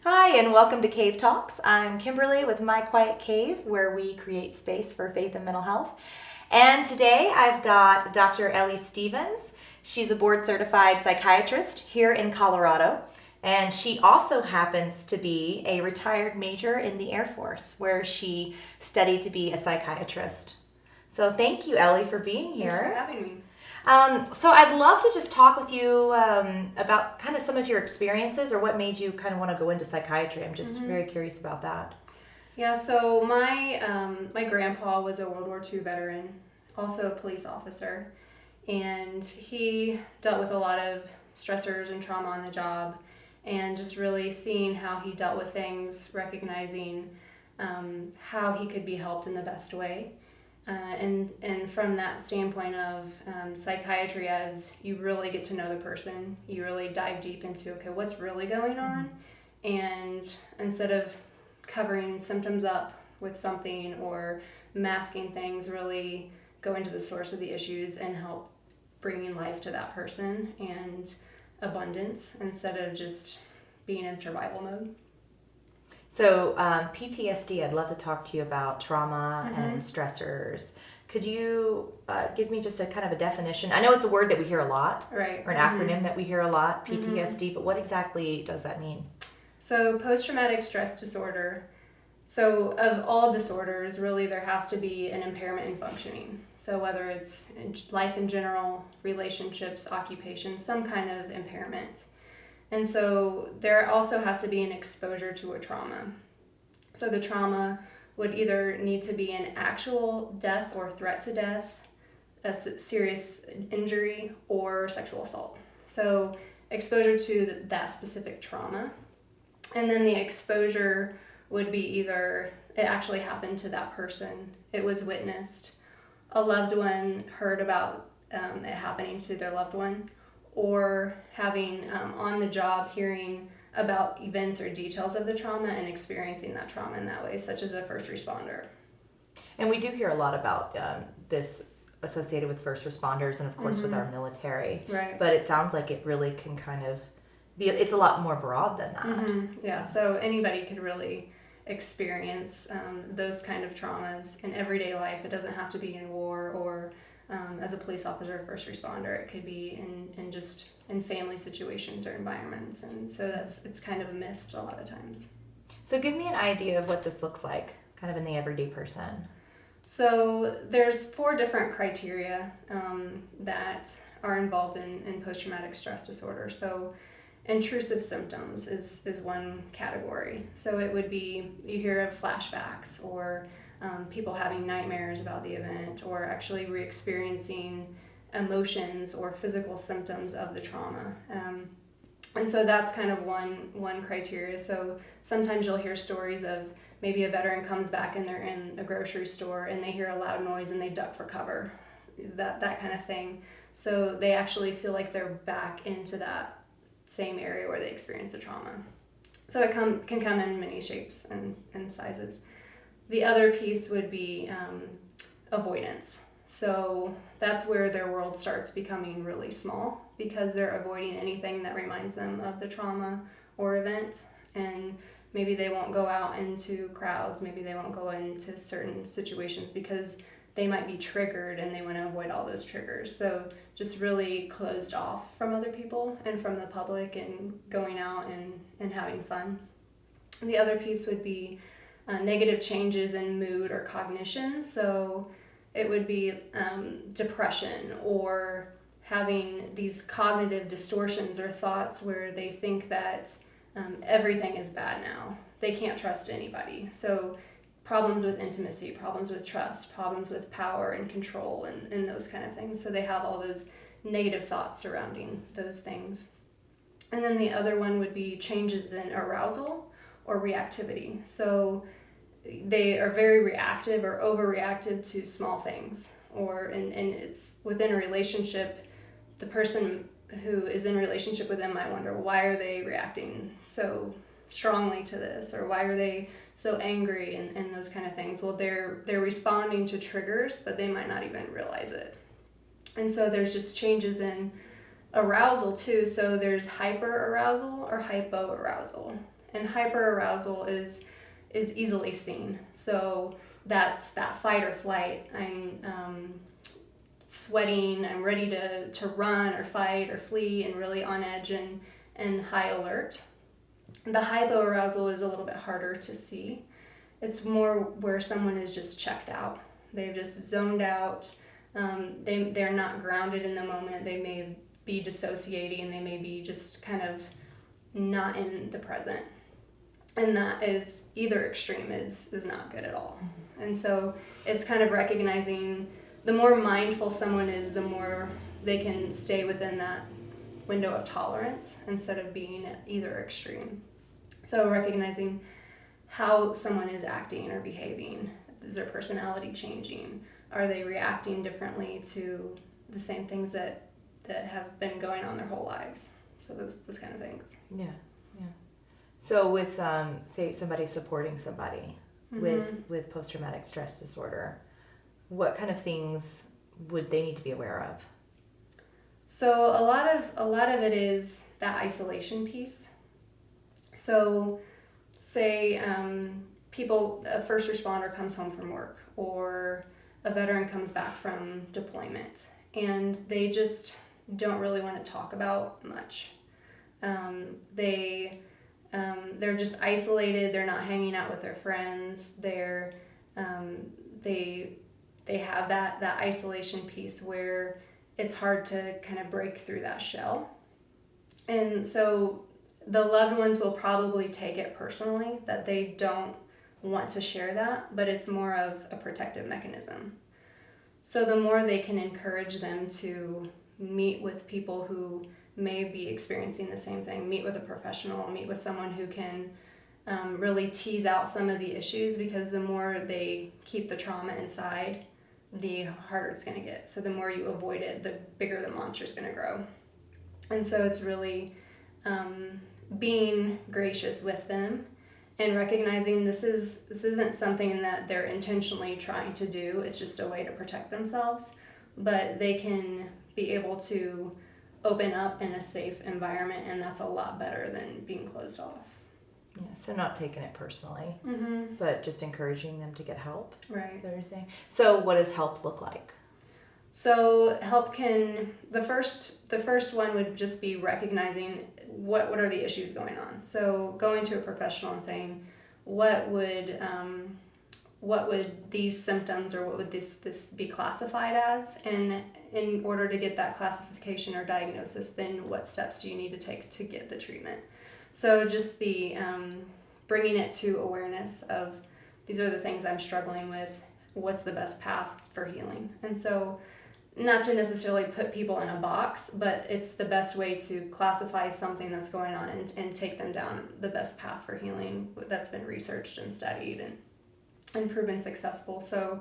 Hi, and welcome to Cave Talks. I'm Kimberly with My Quiet Cave, where we create space for faith and mental health. And today I've got Dr. Ellie Stevens. She's a board certified psychiatrist here in Colorado. And she also happens to be a retired major in the Air Force, where she studied to be a psychiatrist. So thank you, Ellie, for being here. Thanks for having me. So I'd love to just talk with you about kind of some of your experiences or what made you kind of want to go into psychiatry. I'm just very curious about that. Yeah, so my grandpa was a World War II veteran, also a police officer, and he dealt with a lot of stressors and trauma on the job, and just really seeing how he dealt with things, recognizing how he could be helped in the best way. And from that standpoint of psychiatry, as you really get to know the person, you really dive deep into, okay, what's really going on? And instead of covering symptoms up with something or masking things, really go into the source of the issues and help bringing life to that person and abundance instead of just being in survival mode. So PTSD, I'd love to talk to you about trauma and stressors. Could you give me just a kind of a definition? I know it's a word that we hear a lot, Right. or an acronym that we hear a lot, PTSD, but what exactly does that mean? So post-traumatic stress disorder, so of all disorders, really there has to be an impairment in functioning. So whether it's life in general, relationships, occupation, some kind of impairment. And so there also has to be an exposure to a trauma. So the trauma would either need to be an actual death or threat to death, a serious injury, or sexual assault. So exposure to that specific trauma. And then the exposure would be either it actually happened to that person, it was witnessed, a loved one heard about it happening to their loved one, or having on the job hearing about events or details of the trauma and experiencing that trauma in that way, such as a first responder. And we do hear a lot about this associated with first responders and of course with our military. Right. But it sounds like it really can kind of be, it's a lot more broad than that. Yeah, so anybody could really experience those kind of traumas in everyday life. It doesn't have to be in war or as a police officer or first responder. It could be in just in family situations or environments, and so it's kind of missed a lot of times. So give me an idea of what this looks like kind of in the everyday person. So there's 4 different criteria that are involved in post-traumatic stress disorder. So intrusive symptoms is one category. So it would be, you hear of flashbacks or people having nightmares about the event, or actually re-experiencing emotions or physical symptoms of the trauma. And so that's kind of one criteria. So sometimes you'll hear stories of maybe a veteran comes back and they're in a grocery store and they hear a loud noise and they duck for cover, that kind of thing. So they actually feel like they're back into that same area where they experienced the trauma. So it can come in many shapes and sizes. The other piece would be avoidance. So that's where their world starts becoming really small because they're avoiding anything that reminds them of the trauma or event. And maybe they won't go out into crowds, maybe they won't go into certain situations because they might be triggered and they want to avoid all those triggers. So just really closed off from other people and from the public and going out and having fun. The other piece would be negative changes in mood or cognition. So it would be depression or having these cognitive distortions or thoughts where they think that everything is bad now. They can't trust anybody. So problems with intimacy, problems with trust, problems with power and control and those kind of things. So they have all those negative thoughts surrounding those things. And then the other one would be changes in arousal or reactivity. So they are very reactive or overreactive to small things. Or and it's within a relationship, the person who is in a relationship with them might wonder, why are they reacting so strongly to this, or why are they so angry and those kind of things. Well, they're responding to triggers, but they might not even realize it. And so there's just changes in arousal too. So there's hyper arousal or hypo arousal. And hyperarousal is easily seen. So that's that fight or flight. I'm sweating, I'm ready to run or fight or flee and really on edge and high alert. The hypoarousal is a little bit harder to see. It's more where someone is just checked out. They've just zoned out. They're not grounded in the moment. They may be dissociating. They may be just kind of not in the present. And that is either extreme is not good at all. And so it's kind of recognizing the more mindful someone is, the more they can stay within that window of tolerance instead of being at either extreme. So recognizing how someone is acting or behaving. Is their personality changing? Are they reacting differently to the same things that have been going on their whole lives? So those kind of things. Yeah. So with, say, somebody supporting somebody with post-traumatic stress disorder, what kind of things would they need to be aware of? So a lot of it is that isolation piece. So say a first responder comes home from work, or a veteran comes back from deployment, and they just don't really want to talk about much. They're just isolated. They're not hanging out with their friends. They have that isolation piece where it's hard to kind of break through that shell. And so the loved ones will probably take it personally that they don't want to share that, but it's more of a protective mechanism. So the more they can encourage them to meet with people who may be experiencing the same thing, meet with a professional, meet with someone who can really tease out some of the issues, because the more they keep the trauma inside, the harder it's going to get. So the more you avoid it, the bigger the monster's going to grow. And so it's really being gracious with them and recognizing this isn't something that they're intentionally trying to do. It's just a way to protect themselves, but they can be able to open up in a safe environment, and that's a lot better than being closed off. Yeah, so not taking it personally, but just encouraging them to get help. Right. Is that what you're saying? So what does help look like? So help the first one would just be recognizing what are the issues going on. So going to a professional and saying, what would these symptoms, or what would this be classified as? And in order to get that classification or diagnosis, then what steps do you need to take to get the treatment? So just the bringing it to awareness of, these are the things I'm struggling with, what's the best path for healing? And so not to necessarily put people in a box, but it's the best way to classify something that's going on and take them down the best path for healing that's been researched and studied and proven successful. So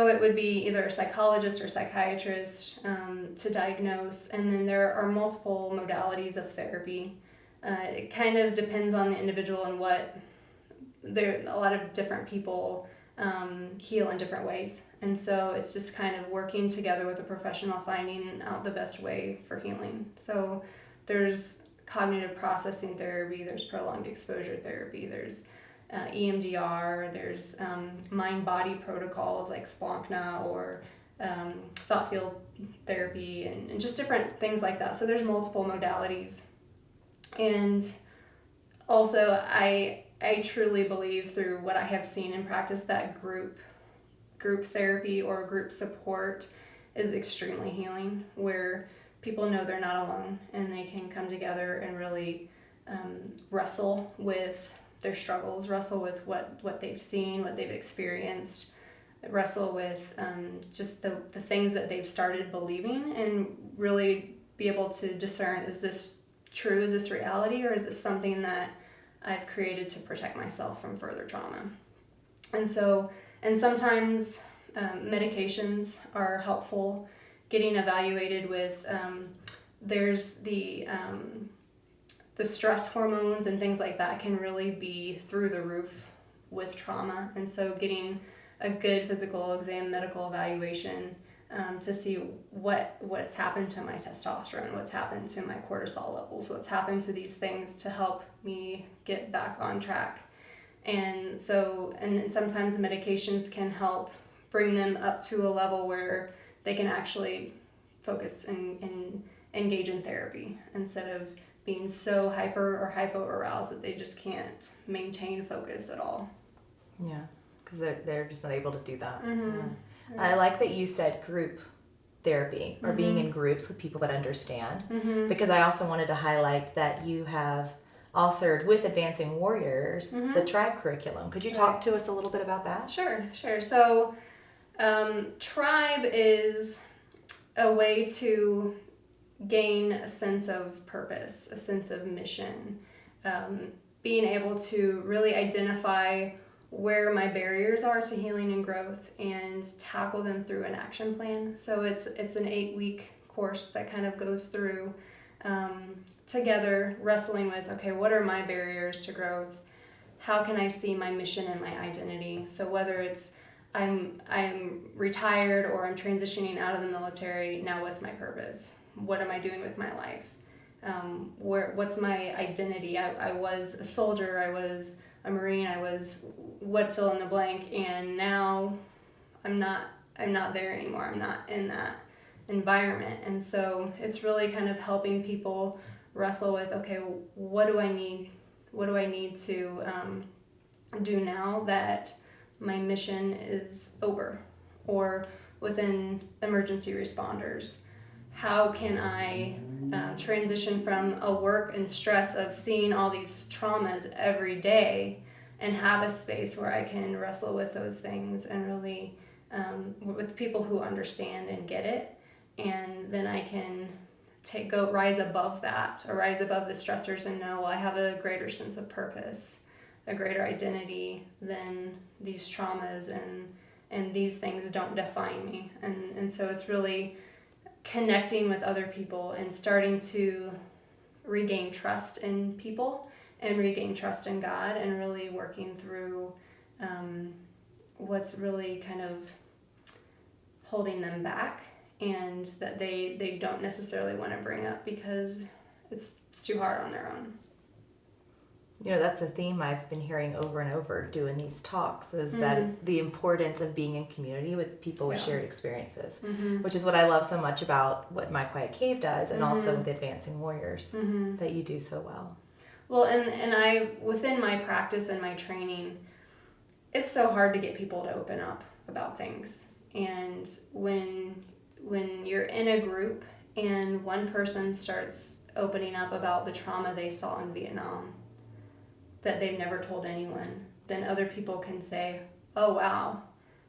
it would be either a psychologist or psychiatrist to diagnose, and then there are multiple modalities of therapy. It kind of depends on the individual and a lot of different people heal in different ways. And so it's just kind of working together with a professional, finding out the best way for healing. So there's cognitive processing therapy, there's prolonged exposure therapy, there's EMDR, there's mind-body protocols like Splonkna or thought field therapy and just different things like that. So there's multiple modalities. And also I truly believe, through what I have seen in practice, that group therapy or group support is extremely healing, where people know they're not alone and they can come together and really wrestle with their struggles, wrestle with what they've seen, what they've experienced, wrestle with just the things that they've started believing, and really be able to discern, is this true, is this reality, or is this something that I've created to protect myself from further trauma? And sometimes medications are helpful, getting evaluated with, there's the stress hormones and things like that can really be through the roof with trauma. And so getting a good physical exam, medical evaluation, to see what's happened to my testosterone, what's happened to my cortisol levels, what's happened to these things to help me get back on track. And so, and sometimes medications can help bring them up to a level where they can actually focus and engage in therapy instead of being so hyper or hypo-aroused that they just can't maintain focus at all. Yeah, because they're just not able to do that. Mm-hmm. Yeah. I like that you said group therapy or being in groups with people that understand, because I also wanted to highlight that you have authored with Advancing Warriors the Tribe curriculum. Could you talk to us a little bit about that? Sure. So Tribe is a way to gain a sense of purpose, a sense of mission, being able to really identify where my barriers are to healing and growth and tackle them through an action plan. So it's an 8-week course that kind of goes through together wrestling with, okay, what are my barriers to growth? How can I see my mission and my identity? So whether it's I'm retired or I'm transitioning out of the military, now what's my purpose? What am I doing with my life? What's my identity? I was a soldier, I was a Marine, I was what fill in the blank, and now I'm not there anymore. I'm not in that environment. And so it's really kind of helping people wrestle with, okay, what do I need to do now that my mission is over? Or within emergency responders, how can I transition from a work and stress of seeing all these traumas every day and have a space where I can wrestle with those things and really with people who understand and get it, and then I can rise above that, or rise above the stressors and know, well, I have a greater sense of purpose, a greater identity than these traumas, and these things don't define me. And so it's really connecting with other people and starting to regain trust in people and regain trust in God, and really working through what's really kind of holding them back and that they don't necessarily want to bring up because it's too hard on their own. You know, that's a theme I've been hearing over and over doing these talks, is that the importance of being in community with people with shared experiences, which is what I love so much about what My Quiet Cave does, and also with Advancing Warriors, that you do so well. Well, and I, within my practice and my training, it's so hard to get people to open up about things. And when you're in a group and one person starts opening up about the trauma they saw in Vietnam that they've never told anyone, then other people can say, oh wow,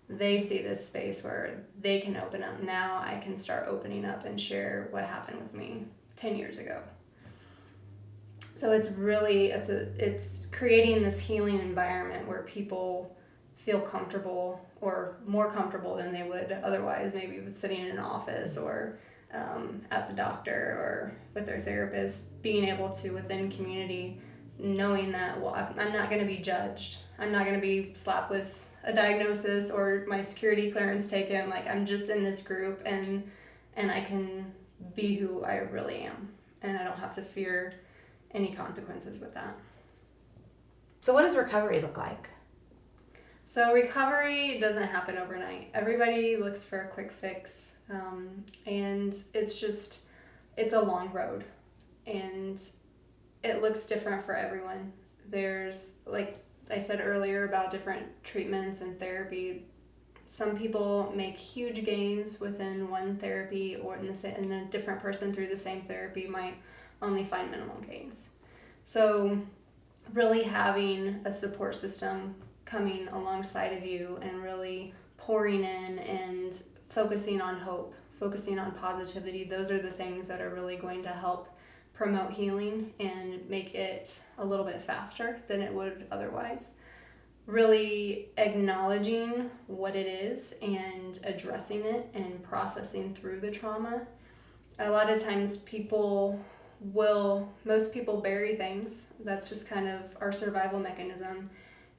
they see this space where they can open up. Now I can start opening up and share what happened with me 10 years ago. So it's really, it's creating this healing environment where people feel comfortable, or more comfortable than they would otherwise, maybe with sitting in an office or at the doctor or with their therapist, being able to, within community, knowing that, well, I'm not going to be judged. I'm not going to be slapped with a diagnosis or my security clearance taken. Like, I'm just in this group and I can be who I really am, and I don't have to fear any consequences with that. So what does recovery look like? So recovery doesn't happen overnight. Everybody looks for a quick fix, and it's a long road, and it looks different for everyone. There's, like I said earlier about different treatments and therapy, some people make huge gains within one therapy, or in a different person through the same therapy might only find minimal gains. So really having a support system coming alongside of you and really pouring in and focusing on hope, focusing on positivity, those are the things that are really going to help promote healing and make it a little bit faster than it would otherwise. Really acknowledging what it is and addressing it and processing through the trauma. A lot of times most people bury things. That's just kind of our survival mechanism.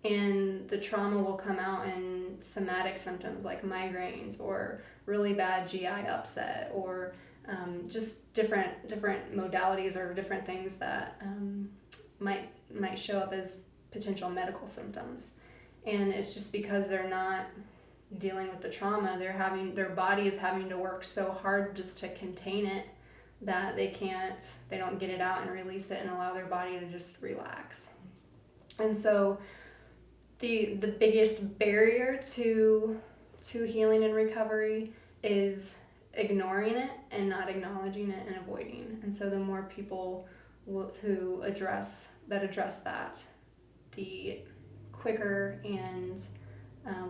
And the trauma will come out in somatic symptoms like migraines or really bad GI upset, or just different modalities or different things that might show up as potential medical symptoms. And it's just because they're not dealing with the trauma, their body is having to work so hard just to contain it that they don't get it out and release it and allow their body to just relax. And so the biggest barrier to healing and recovery is ignoring it and not acknowledging it and avoiding. And so the more people who address that, the quicker and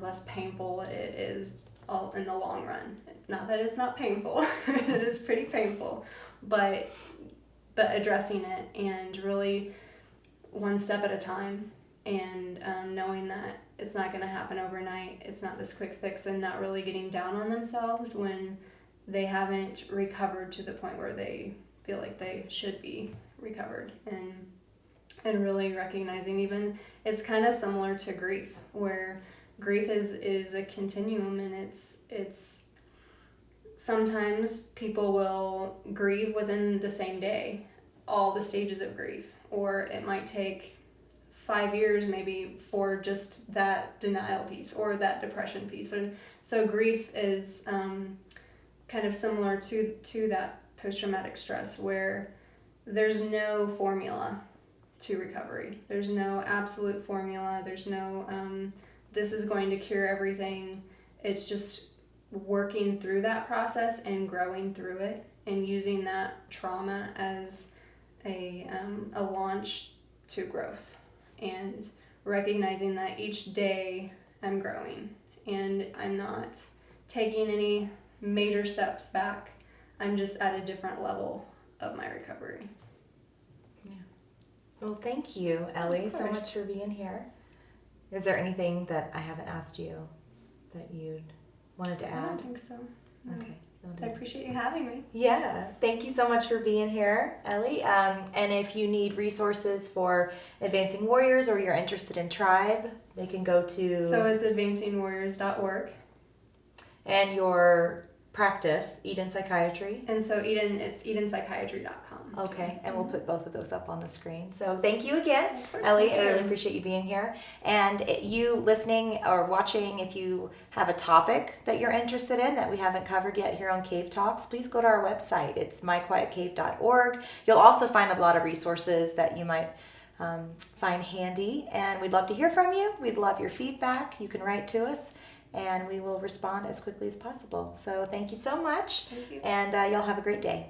less painful it is all in the long run. Not that it's not painful, it is pretty painful, but addressing it and really one step at a time, and knowing that it's not going to happen overnight. It's not this quick fix, and not really getting down on themselves when they haven't recovered to the point where they feel like they should be recovered, and really recognizing, even it's kind of similar to grief, where grief is a continuum, and it's sometimes people will grieve within the same day, all the stages of grief, or it might take 5 years maybe for just that denial piece or that depression piece. And so grief is kind of similar to that post-traumatic stress, where there's no formula to recovery. There's no absolute formula. There's no this is going to cure everything. It's just working through that process and growing through it, and using that trauma as a launch to growth, and recognizing that each day I'm growing and I'm not taking any major steps back. I'm just at a different level of my recovery. Yeah. Well, thank you, Ellie, so much for being here. Is there anything that I haven't asked you that you'd wanted to add? I don't think so. No. Okay. I appreciate you having me. Yeah, thank you so much for being here, Ellie. And if you need resources for Advancing Warriors, or you're interested in Tribe, they can go to... So it's advancingwarriors.org. And your practice, Eden Psychiatry. And so it's edenpsychiatry.com. Okay, and we'll put both of those up on the screen. So thank you again, Ellie. I really appreciate you being here. And you listening or watching, if you have a topic that you're interested in that we haven't covered yet here on Cave Talks, please go to our website. It's myquietcave.org. You'll also find a lot of resources that you might find handy. And we'd love to hear from you. We'd love your feedback. You can write to us, and we will respond as quickly as possible. So thank you so much. Thank you. And y'all have a great day.